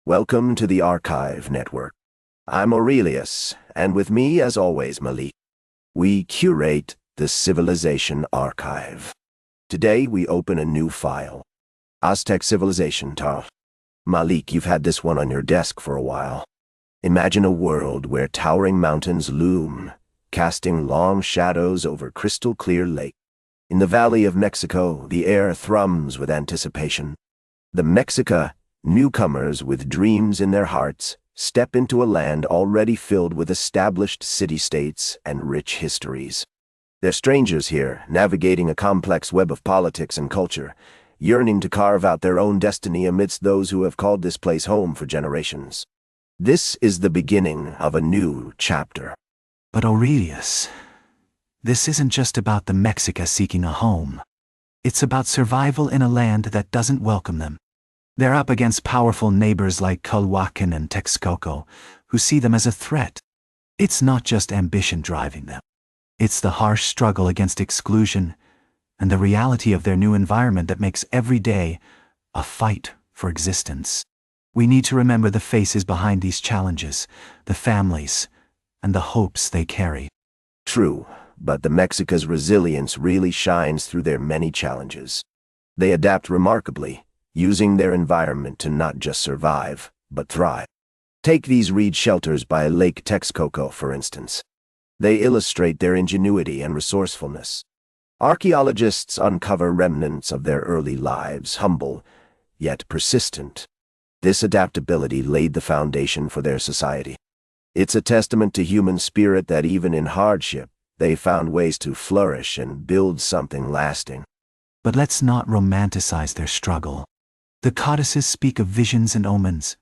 Welcome to the Archive Network. I'm Aurelius, and with me, as always, Malik. We curate the Civilization Archive. Today, we open a new file. Aztec Civilization, Tal. Malik, you've had this one on your desk for a while. Imagine a world where towering mountains loom, casting long shadows over crystal-clear lake. In the Valley of Mexico, the air thrums with anticipation. The Mexica, newcomers with dreams in their hearts, step into a land already filled with established city-states and rich histories. They're strangers here, navigating a complex web of politics and culture, yearning to carve out their own destiny amidst those who have called this place home for generations. This is the beginning of a new chapter. But Aurelius, this isn't just about the Mexica seeking a home. It's about survival in a land that doesn't welcome them. They're up against powerful neighbors like Culhuacan and Texcoco, who see them as a threat. It's not just ambition driving them. It's the harsh struggle against exclusion and the reality of their new environment that makes every day a fight for existence. We need to remember the faces behind these challenges, the families, and the hopes they carry. True, but the Mexica's resilience really shines through their many challenges. They adapt remarkably, using their environment to not just survive, but thrive. Take these reed shelters by Lake Texcoco, for instance. They illustrate their ingenuity and resourcefulness. Archaeologists uncover remnants of their early lives, humble, yet persistent. This adaptability laid the foundation for their society. It's a testament to human spirit that even in hardship, they found ways to flourish and build something lasting. But let's not romanticize their struggle. The codices speak of visions and omens,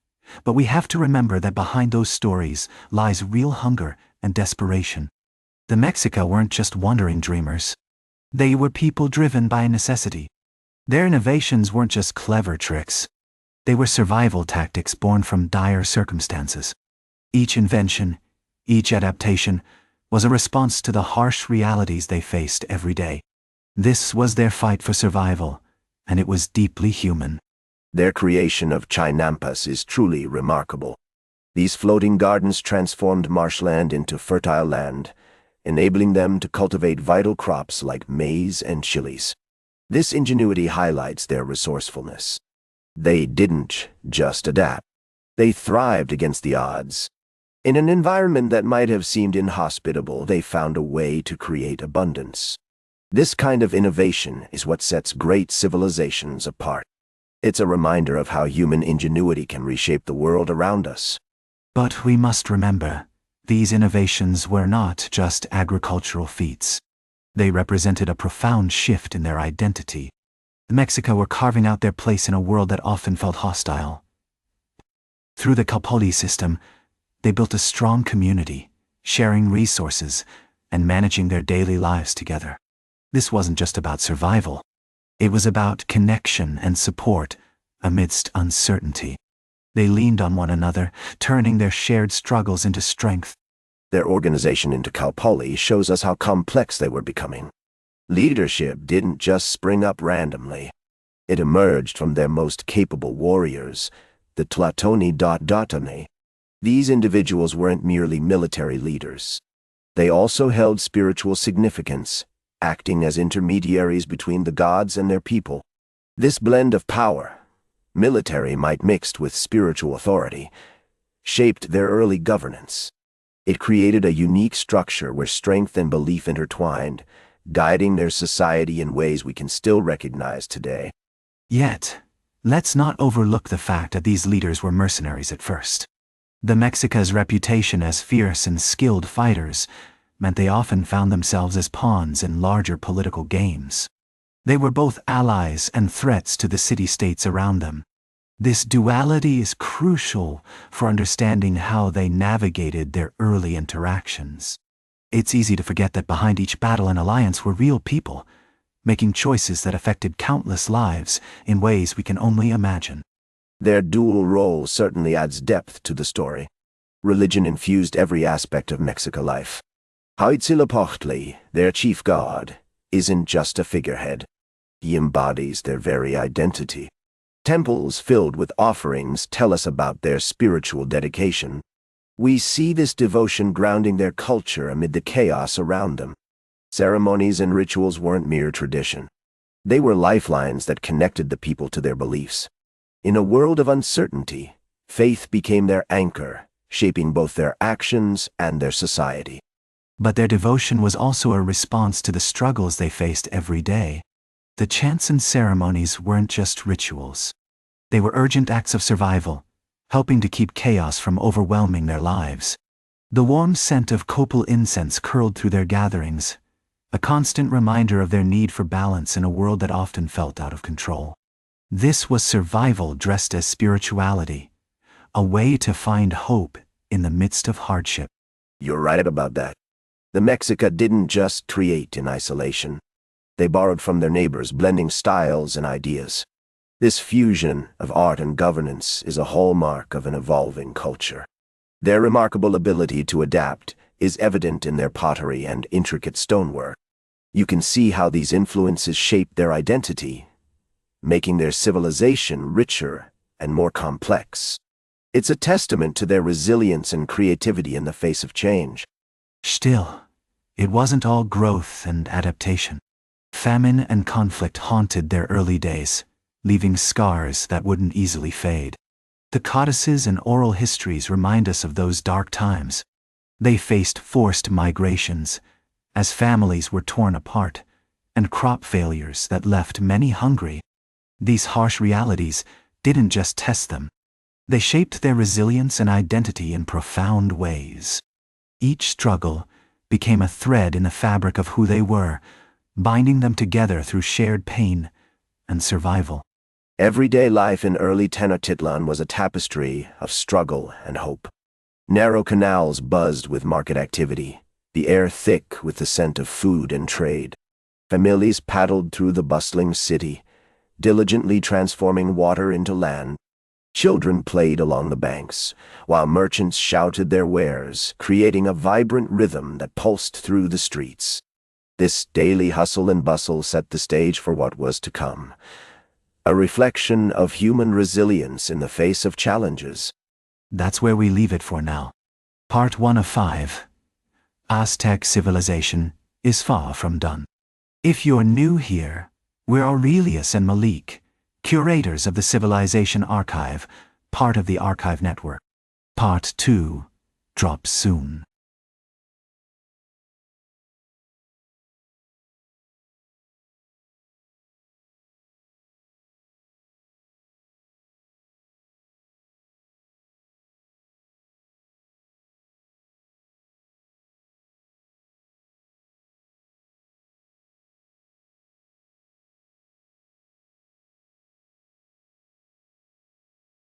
but we have to remember that behind those stories lies real hunger and desperation. The Mexica weren't just wandering dreamers. They were people driven by necessity. Their innovations weren't just clever tricks. They were survival tactics born from dire circumstances. Each invention, each adaptation, was a response to the harsh realities they faced every day. This was their fight for survival, and it was deeply human. Their creation of chinampas is truly remarkable. These floating gardens transformed marshland into fertile land, enabling them to cultivate vital crops like maize and chilies. This ingenuity highlights their resourcefulness. They didn't just adapt. They thrived against the odds. In an environment that might have seemed inhospitable, they found a way to create abundance. This kind of innovation is what sets great civilizations apart. It's a reminder of how human ingenuity can reshape the world around us. But we must remember, these innovations were not just agricultural feats. They represented a profound shift in their identity. The Mexica were carving out their place in a world that often felt hostile. Through the Calpoli system, they built a strong community, sharing resources and managing their daily lives together. This wasn't just about survival. It was about connection and support amidst uncertainty. They leaned on one another, turning their shared struggles into strength. Their organization into Calpoli shows us how complex they were becoming. Leadership didn't just spring up randomly. It emerged from their most capable warriors, the Tlatoni. These individuals weren't merely military leaders. They also held spiritual significance, acting as intermediaries between the gods and their people. This blend of power, military might mixed with spiritual authority, shaped their early governance. It created a unique structure where strength and belief intertwined, guiding their society in ways we can still recognize today. Yet, let's not overlook the fact that these leaders were mercenaries at first. The Mexica's reputation as fierce and skilled fighters meant they often found themselves as pawns in larger political games. They were both allies and threats to the city-states around them. This duality is crucial for understanding how they navigated their early interactions. It's easy to forget that behind each battle and alliance were real people, making choices that affected countless lives in ways we can only imagine. Their dual role certainly adds depth to the story. Religion infused every aspect of Mexica life. Huitzilopochtli, their chief god, isn't just a figurehead. He embodies their very identity. Temples filled with offerings tell us about their spiritual dedication. We see this devotion grounding their culture amid the chaos around them. Ceremonies and rituals weren't mere tradition. They were lifelines that connected the people to their beliefs. In a world of uncertainty, faith became their anchor, shaping both their actions and their society. But their devotion was also a response to the struggles they faced every day. The chants and ceremonies weren't just rituals. They were urgent acts of survival, helping to keep chaos from overwhelming their lives. The warm scent of copal incense curled through their gatherings, a constant reminder of their need for balance in a world that often felt out of control. This was survival dressed as spirituality, a way to find hope in the midst of hardship. You're right about that. The Mexica didn't just create in isolation. They borrowed from their neighbors, blending styles and ideas. This fusion of art and governance is a hallmark of an evolving culture. Their remarkable ability to adapt is evident in their pottery and intricate stonework. You can see how these influences shape their identity, making their civilization richer and more complex. It's a testament to their resilience and creativity in the face of change. Still, it wasn't all growth and adaptation. Famine and conflict haunted their early days, leaving scars that wouldn't easily fade. The codices and oral histories remind us of those dark times. They faced forced migrations, as families were torn apart, and crop failures that left many hungry. These harsh realities didn't just test them. They shaped their resilience and identity in profound ways. Each struggle became a thread in the fabric of who they were, binding them together through shared pain and survival. Everyday life in early Tenochtitlan was a tapestry of struggle and hope. Narrow canals buzzed with market activity, the air thick with the scent of food and trade. Families paddled through the bustling city, diligently transforming water into land. Children played along the banks, while merchants shouted their wares, creating a vibrant rhythm that pulsed through the streets. This daily hustle and bustle set the stage for what was to come, a reflection of human resilience in the face of challenges. That's where we leave it for now. Part 1 of 5. Aztec civilization is far from done. If you're new here, we're Aurelius and Malik, curators of the Civilization Archive, part of the Archive Network. Part 2 drops soon.